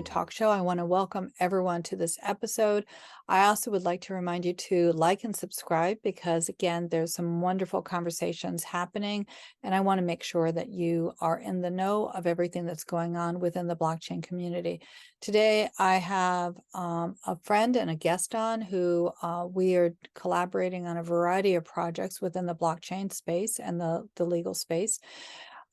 CryptoMom2 Talk Show. I want to welcome everyone to this episode. I also would like to remind you to like and subscribe because, again, there's some wonderful conversations happening, and I want to make sure that you are in the know of everything that's going on within the blockchain community. Today, I have a friend and a guest on who we are collaborating on a variety of projects within the blockchain space and the legal space.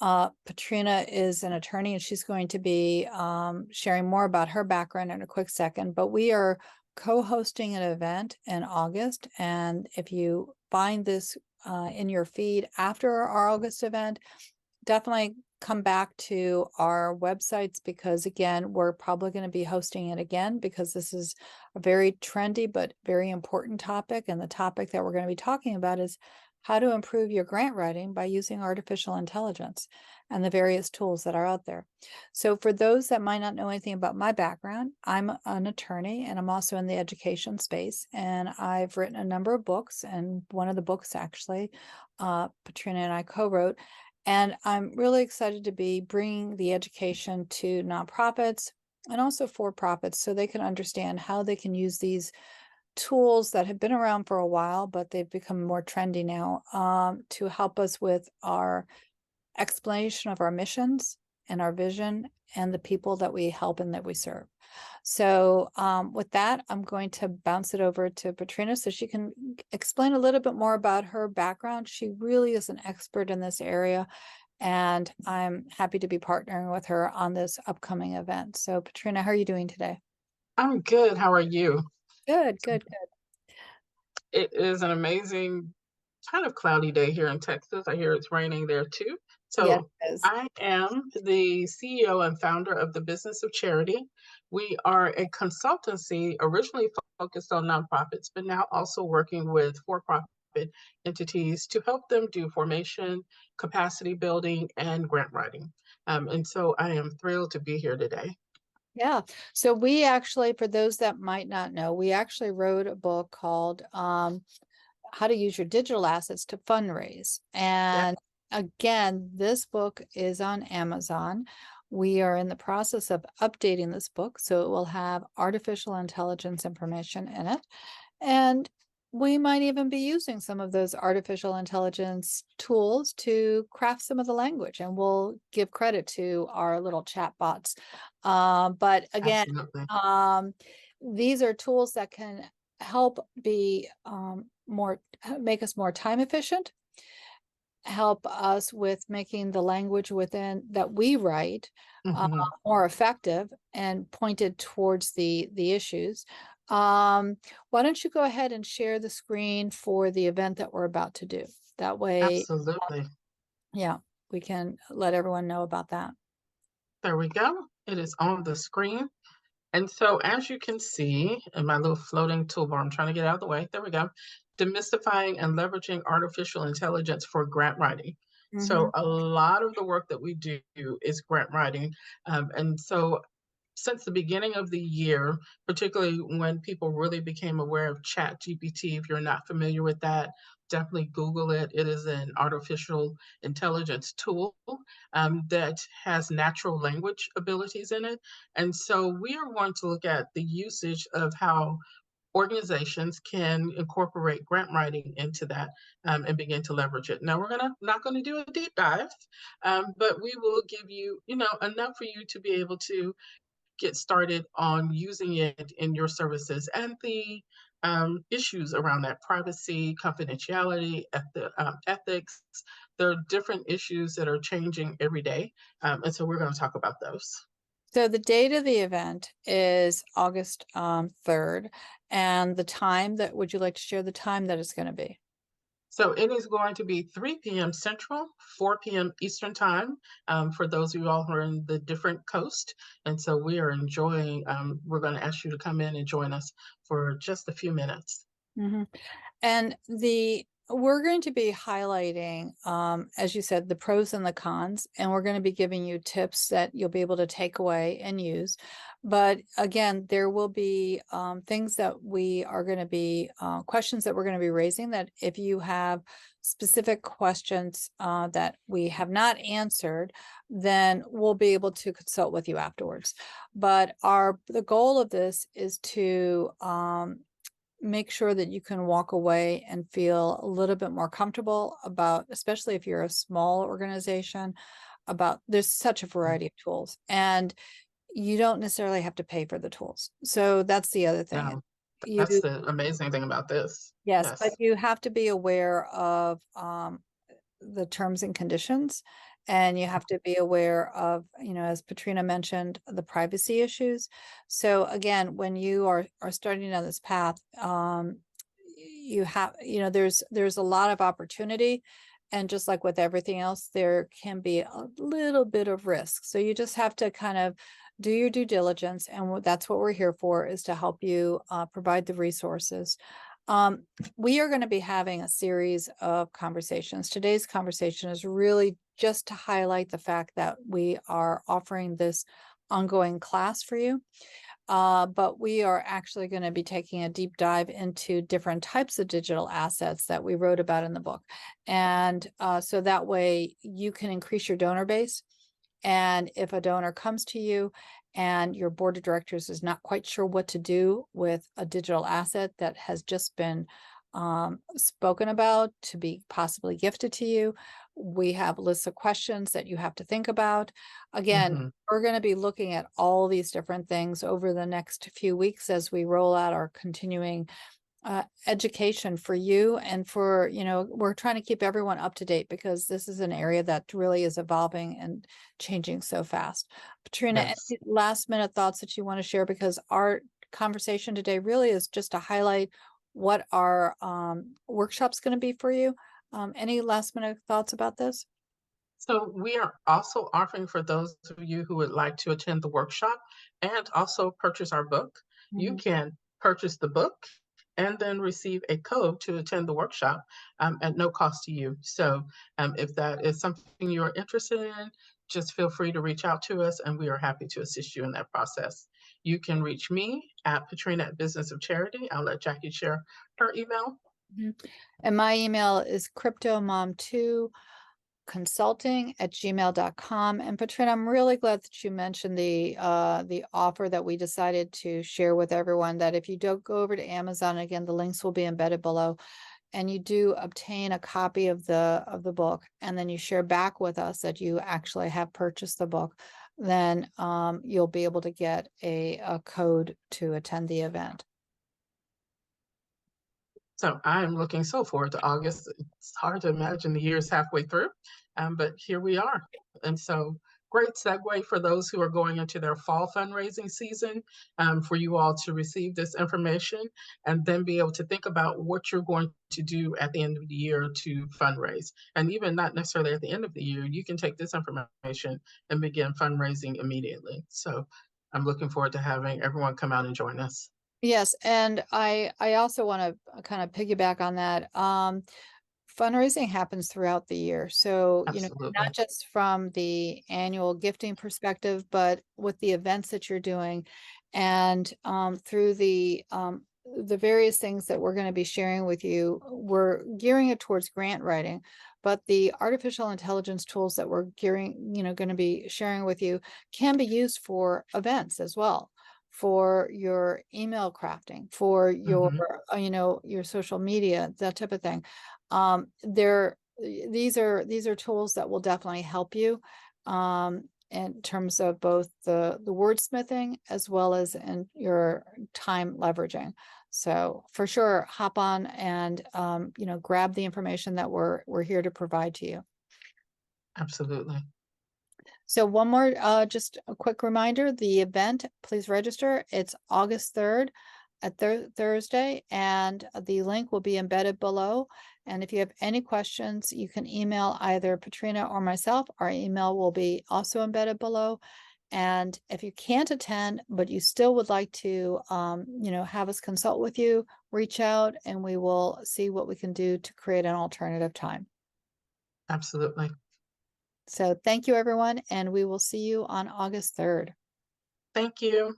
Patrina is an attorney, and she's going to be sharing more about her background in a quick second, but we are co-hosting an event in August. And if you find this in your feed after our August event, definitely come back to our websites because, again, we're probably going to be hosting it again because this is a very trendy but very important topic. And the topic that we're going to be talking about is how to improve your grant writing by using artificial intelligence and the various tools that are out there. So for those that might not know anything about my background, I'm an attorney and I'm also in the education space. And I've written a number of books, and one of the books actually, Patrina and I co-wrote. And I'm really excited to be bringing the education to nonprofits and also for-profits so they can understand how they can use these tools that have been around for a while, but they've become more trendy now, to help us with our explanation of our missions and our vision and the people that we help and that we serve. So with that, I'm going to bounce it over to Patrina so she can explain a little bit more about her background. She really is an expert in this area, and I'm happy to be partnering with her on this upcoming event. So Patrina, how are you doing today? I'm good. How are you? Good, good, good. It is an amazing kind of cloudy day here in Texas. I hear it's raining there too. Yes, So it is. I am the CEO and founder of the Business of Charity. We are a consultancy originally focused on nonprofits, but now also working with for-profit entities to help them do formation, capacity building, and grant writing. And so I am thrilled to be here today. Yeah. So we actually, for those that might not know, we actually wrote a book called How to Use Your Digital Assets to Fundraise. Yeah. And again, this book is on Amazon. We are in the process of updating this book, so it will have artificial intelligence information in it. And we might even be using some of those artificial intelligence tools to craft some of the language, and we'll give credit to our little chat bots. But again, Absolutely. um, these are tools that can help be make us more time efficient, help us with making the language within that we write Mhm. more effective and pointed towards the issues. Why don't you go ahead and share the screen for the event that we're about to do? That way, Absolutely. yeah, we can let everyone know about that. There we go. It is on the screen. And so, as you can see in my little floating toolbar, I'm trying to get out of the way. There we go. Demystifying and leveraging artificial intelligence for grant writing. Hmm. So, a lot of the work that we do is grant writing. And so, since the beginning of the year, particularly when people really became aware of Chat GPT, if you're not familiar with that, definitely Google it. It is an artificial intelligence tool that has natural language abilities in it. And so we are going to look at the usage of how organizations can incorporate grant writing into that and begin to leverage it. Now we're gonna not going to do a deep dive, but we will give you, enough for you to be able to get started on using it in your services and the issues around that privacy, confidentiality, ethics. There are different issues that are changing every day. And so we're going to talk about those. So the date of the event is August 3rd, and the time that, would you like to share the time that it's going to be? So it is going to be 3 p.m. Central, 4 p.m. Eastern Time for those of you all who are in the different coast. And so we are enjoying, we're going to ask you to come in and join us for just a few minutes. Hmm. And the we're going to be highlighting, as you said, the pros and the cons, and we're going to be giving you tips that you'll be able to take away and use. But again, there will be things that we are going to be, questions that we're going to be raising, that if you have specific questions that we have not answered, then we'll be able to consult with you afterwards. But the goal of this is to make sure that you can walk away and feel a little bit more comfortable about, especially if you're a small organization, about there's such a variety of tools, and you don't necessarily have to pay for the tools. So that's the other thing. Yeah, You that's the amazing thing about this. Yes, but Yes. you have to be aware of the terms and conditions, and you have to be aware of, as Patrina mentioned, the privacy issues. So again, when you are starting down this path, you have, there's a lot of opportunity, and just like with everything else, there can be a little bit of risk. So you just have to kind of do your due diligence, and that's what we're here for, is to help you provide the resources. Um, we are going to be having a series of conversations. Today's conversation is really just to highlight the fact that we are offering this ongoing class for you. But we are actually going to be taking a deep dive into different types of digital assets that we wrote about in the book. And so that way you can increase your donor base. And if a donor comes to you and your board of directors is not quite sure what to do with a digital asset that has just been spoken about to be possibly gifted to you, we have lists of questions that you have to think about. Again, Mhm. we're going to be looking at all these different things over the next few weeks as we roll out our continuing education for you, and for, we're trying to keep everyone up to date, because this is an area that really is evolving and changing so fast. Patrina, Yes. any last minute thoughts that you want to share? Because our conversation today really is just to highlight what our workshop's going to be for you. Any last minute thoughts about this? So we are also offering, for those of you who would like to attend the workshop and also purchase our book, you Mhm. can purchase the book and then receive a code to attend the workshop at no cost to you. So if that is something you are interested in, just feel free to reach out to us, and we are happy to assist you in that process. You can reach me at Patrina at Business of Charity. I'll let Jackie share her email. Mhm. And my email is CryptoMom2 consulting@gmail.com. And Patrina, I'm really glad that you mentioned the offer that we decided to share with everyone, that if you do go over to Amazon, again, the links will be embedded below, and you do obtain a copy of the book, and then you share back with us that you actually have purchased the book, then you'll be able to get a code to attend the event. So I'm looking so forward to August. It's hard to imagine the year's halfway through, but here we are. And so, great segue for those who are going into their fall fundraising season, for you all to receive this information and then be able to think about what you're going to do at the end of the year to fundraise. And even not necessarily at the end of the year, you can take this information and begin fundraising immediately. So I'm looking forward to having everyone come out and join us. Yes, and I also want to kind of piggyback on that. Fundraising happens throughout the year. So, Absolutely. not just from the annual gifting perspective, but with the events that you're doing, and through the various things that we're going to be sharing with you. We're gearing it towards grant writing, but the artificial intelligence tools that we're going to be sharing with you can be used for events as well, for your email crafting, for your, Hmm. your social media, that type of thing. These are tools that will definitely help you in terms of both the wordsmithing as well as in your time leveraging. So for sure, hop on and grab the information that we're here to provide to you. Absolutely. So one more, just a quick reminder, the event, please register. It's August 3rd at Thursday, and the link will be embedded below. And if you have any questions, you can email either Patrina or myself. Our email will be also embedded below. And if you can't attend, but you still would like to, have us consult with you, reach out and we will see what we can do to create an alternative time. Absolutely. So thank you, everyone, and we will see you on August 3rd. Thank you.